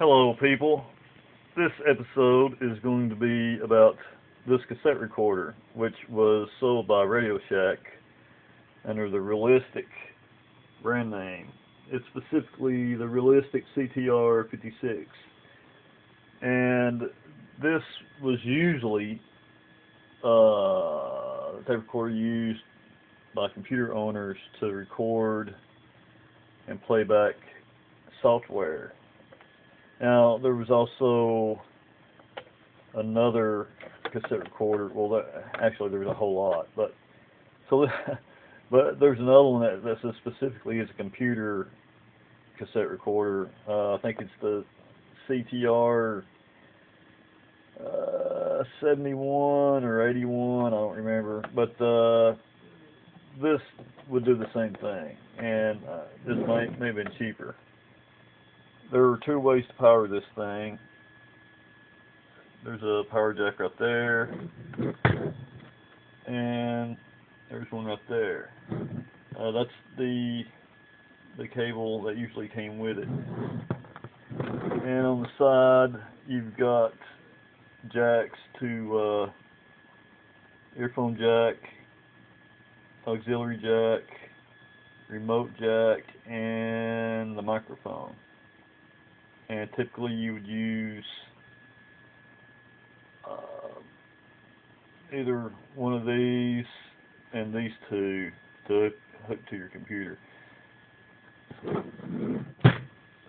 Hello people, this episode is going to be about this cassette recorder, which was sold by Radio Shack under the Realistic brand name. It's specifically the Realistic CTR-56, and this was usually the tape recorder used by computer owners to record and play back software. Now, there was also another cassette recorder. Well, actually, there was a whole lot, but there's another one that says specifically is a computer cassette recorder. I think it's the CTR 71 or 81. I don't remember, but this would do the same thing, and this may have been cheaper. There are two ways to power this thing. There's a power jack right there, and there's one right there. That's the cable that usually came with it. And on the side, you've got jacks to earphone jack, auxiliary jack, remote jack, and the microphone. And typically you would use either one of these and these two to hook to your computer.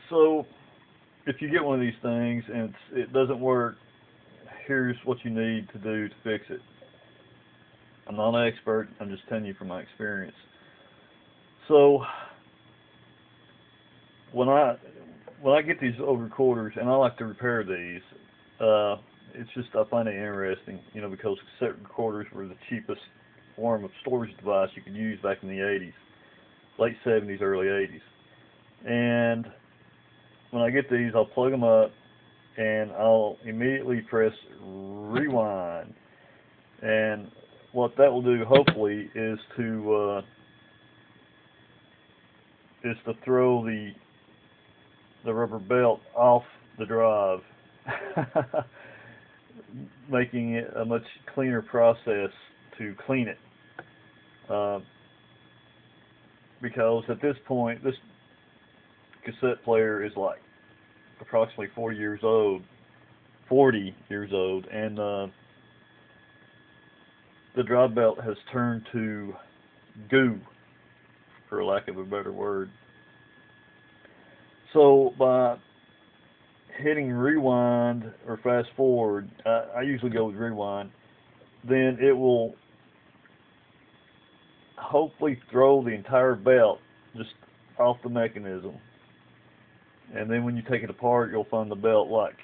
So if you get one of these things and it doesn't work, here's what you need to do to fix it. I'm not an expert, I'm just telling you from my experience. So when I get these old recorders, and I like to repair these, it's just, I find it interesting, because cassette recorders were the cheapest form of storage device you could use back in the 80s, late 70s, early 80s. And when I get these, I'll plug them up, and I'll immediately press rewind. And what that will do, hopefully, is to throw the rubber belt off the drive, making it a much cleaner process to clean it. Because at this point, this cassette player is like approximately 40 years old, and the drive belt has turned to goo, for lack of a better word. So by hitting rewind or fast forward, I usually go with rewind, then it will hopefully throw the entire belt just off the mechanism. And then when you take it apart, you'll find the belt like,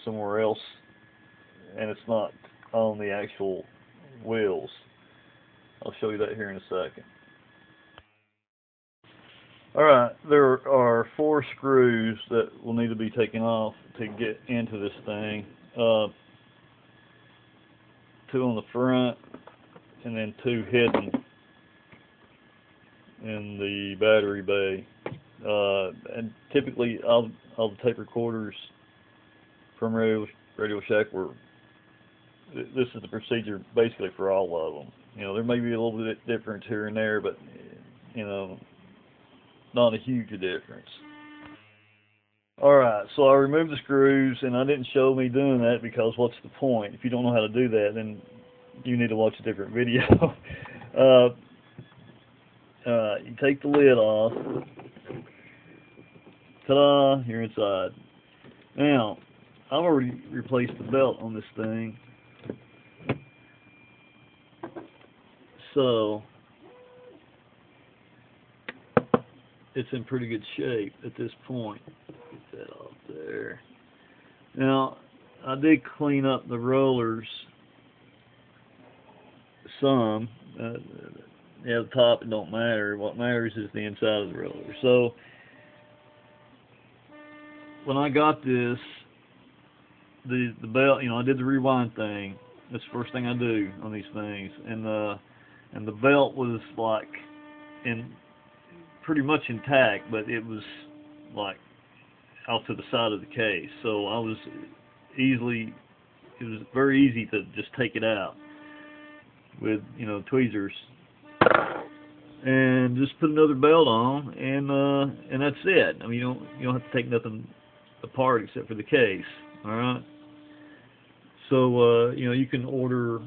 somewhere else, and it's not on the actual wheels. I'll show you that here in a second. Alright, there are 4 screws that will need to be taken off to get into this thing. 2 on the front, and then 2 hidden in the battery bay. And typically, all the tape recorders from Radio Shack this is the procedure basically for all of them. There may be a little bit of difference here and there, but not a huge difference. Alright, so I removed the screws, and I didn't show me doing that because what's the point? If you don't know how to do that, then you need to watch a different video. You take the lid off. Ta-da! You're inside. Now, I've already replaced the belt on this thing. So it's in pretty good shape at this point. Get that off there. Now, I did clean up the rollers some. The top, it don't matter. What matters is the inside of the roller. So when I got this, the belt, I did the rewind thing. That's the first thing I do on these things, and the belt was like pretty much intact, but it was like off to the side of the case. So it was very easy to just take it out with, you know, tweezers, and just put another belt on, and that's it. I mean, you don't have to take nothing apart except for the case. All right. So you know, you can order,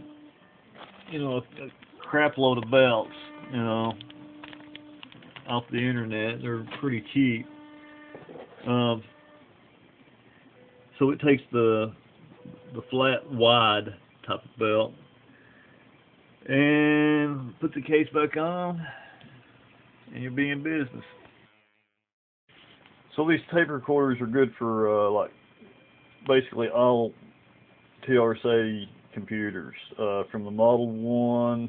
you know, a crap load of belts, you know, off the internet. They're pretty cheap. So it takes the flat, wide type of belt and put the case back on, and you'll be in business. So these tape recorders are good for like basically all TRS-80 computers, from the Model 1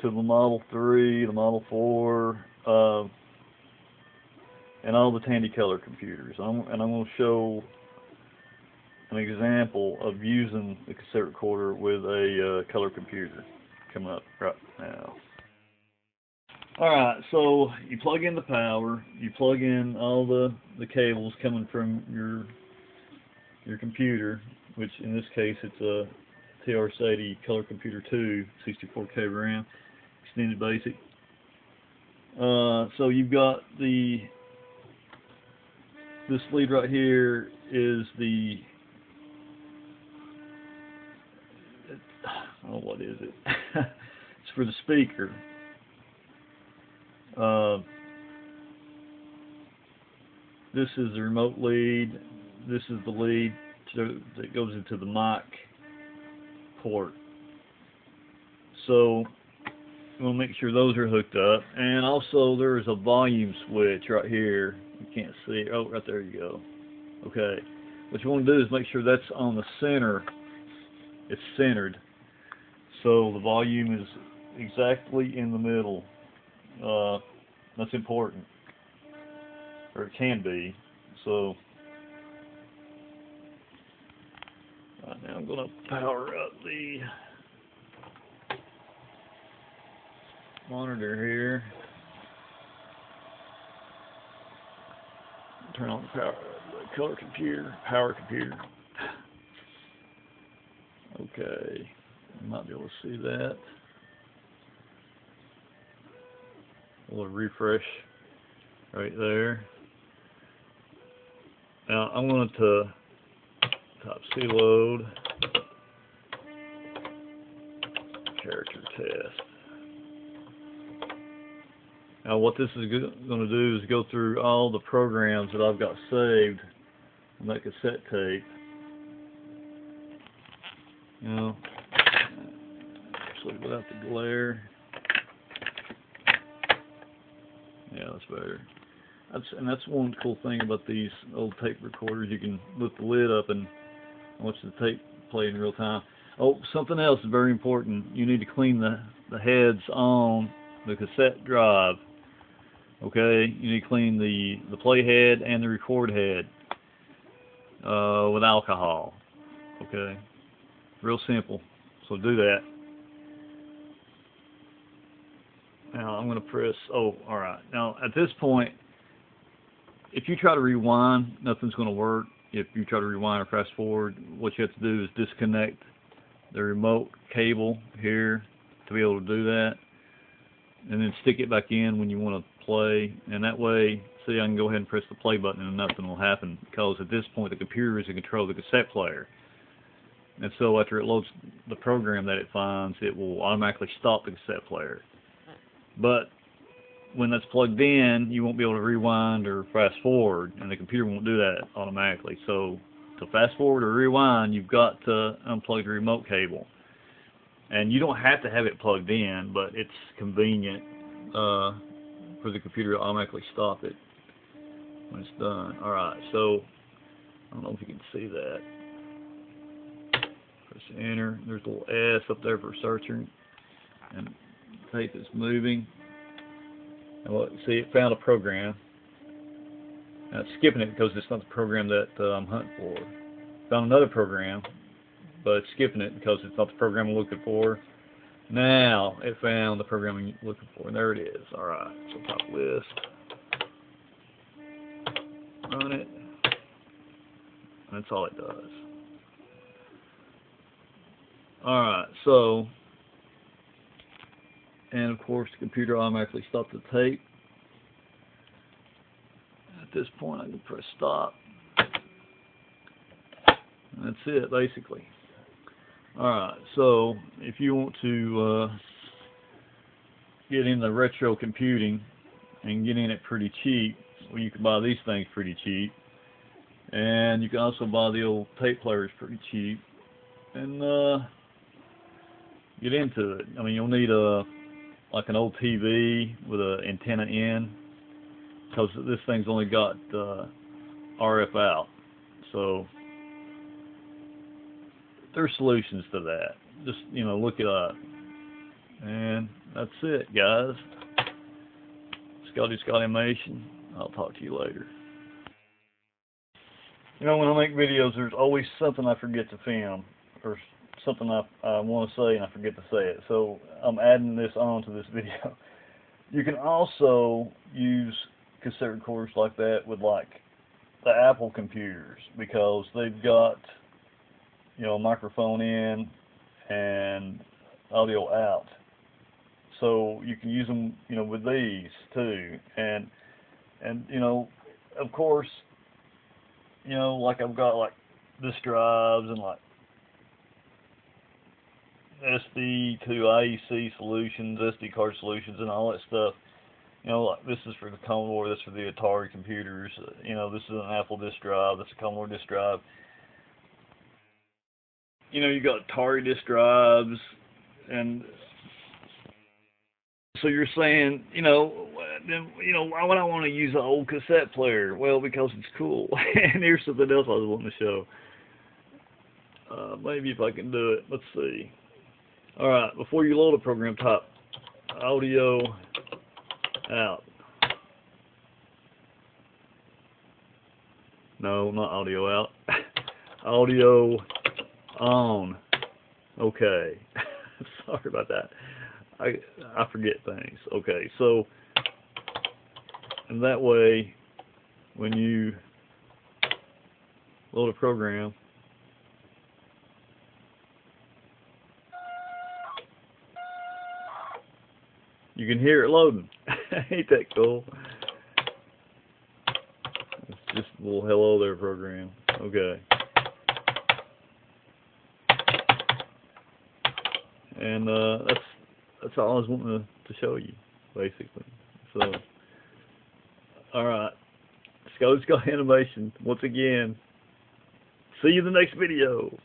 to the Model 3, the Model 4, and all the Tandy-color computers. And I'm going to show an example of using the cassette recorder with a color computer coming up right now. Alright, so you plug in the power, you plug in all the cables coming from your computer, which in this case it's a TRS-80 Color Computer 2, 64K RAM, extended basic. So you've got this lead right here is oh, what is it? It's for the speaker. This is the remote lead. This is the lead that goes into the mic port. So you want to make sure those are hooked up. And also there is a volume switch right here. You can't see it. Oh, right there you go. Okay. What you want to do is make sure that's on the center. It's centered. So the volume is exactly in the middle. That's important. Or it can be. So right now I'm going to power up the monitor here. Turn on the color computer, power computer. Okay, you might be able to see that. A little refresh right there. Now I'm going to top C load character test. Now what this is going to do is go through all the programs that I've got saved on that cassette tape. You know, actually without the glare. Yeah, that's better. That's one cool thing about these old tape recorders. You can lift the lid up and watch the tape play in real time. Oh, something else is very important. You need to clean the heads on the cassette drive. Okay, you need to clean the playhead and the record head with alcohol. Okay, real simple. So do that. Now I'm going to press. Oh, all right. Now at this point, if you try to rewind, nothing's going to work. If you try to rewind or fast forward, what you have to do is disconnect the remote cable here to be able to do that, and then stick it back in when you want to play. And that way, see, I can go ahead and press the play button and nothing will happen, because at this point the computer is in control of the cassette player. And so after it loads the program that it finds, it will automatically stop the cassette player. But when that's plugged in, you won't be able to rewind or fast forward, and the computer won't do that automatically. So to fast forward or rewind, you've got to unplug the remote cable. And you don't have to have it plugged in, but it's convenient for the computer to automatically stop it when it's done. Alright, so I don't know if you can see that. Press enter. There's a little S up there for searching, and the tape is moving. And look, see, it found a program. Now it's skipping it because it's not the program that I'm hunting for. Found another program, but it's skipping it because it's not the program I'm looking for. Now it found the program I'm looking for, and there it is. Alright, so top list. Run it. That's all it does. Alright, so, and of course the computer automatically stopped the tape. At this point I can press stop. And that's it, basically. Alright, so if you want to get into retro computing and get in it pretty cheap, well, you can buy these things pretty cheap. And you can also buy the old tape players pretty cheap. And get into it. I mean, you'll need like an old TV with an antenna in, because this thing's only got RF out. So there's solutions to that. Just, you know, look it up. And that's it, guys. Scotty Animation. I'll talk to you later. You know, when I make videos, there's always something I forget to film, or something I want to say and I forget to say it. So I'm adding this on to this video. You can also use cassette recorders like that with like the Apple computers, because they've got, you know, a microphone in and audio out. So you can use them, you know, with these too. And you know, of course, you know, like I've got like disk drives and like SD to IEC solutions, SD card solutions, and all that stuff. You know, like this is for the Commodore, this is for the Atari computers. You know, this is an Apple disk drive, this is a Commodore disk drive. You know, you got Atari disk drives, and so you're saying, you know, then, you know, why would I want to use an old cassette player? Well, because it's cool. And here's something else I was wanting to show. Maybe if I can do it. Let's see. All right, before you load a program, type audio out. No, not audio out. Audio on. Okay. Sorry about that. I forget things. Okay, so, and that way, when you load a program, you can hear it loading. Ain't that cool? It's just a little hello there program. Okay. And that's all I was wanting to show you, basically. So, alright. Scotty Animation, once again. See you in the next video.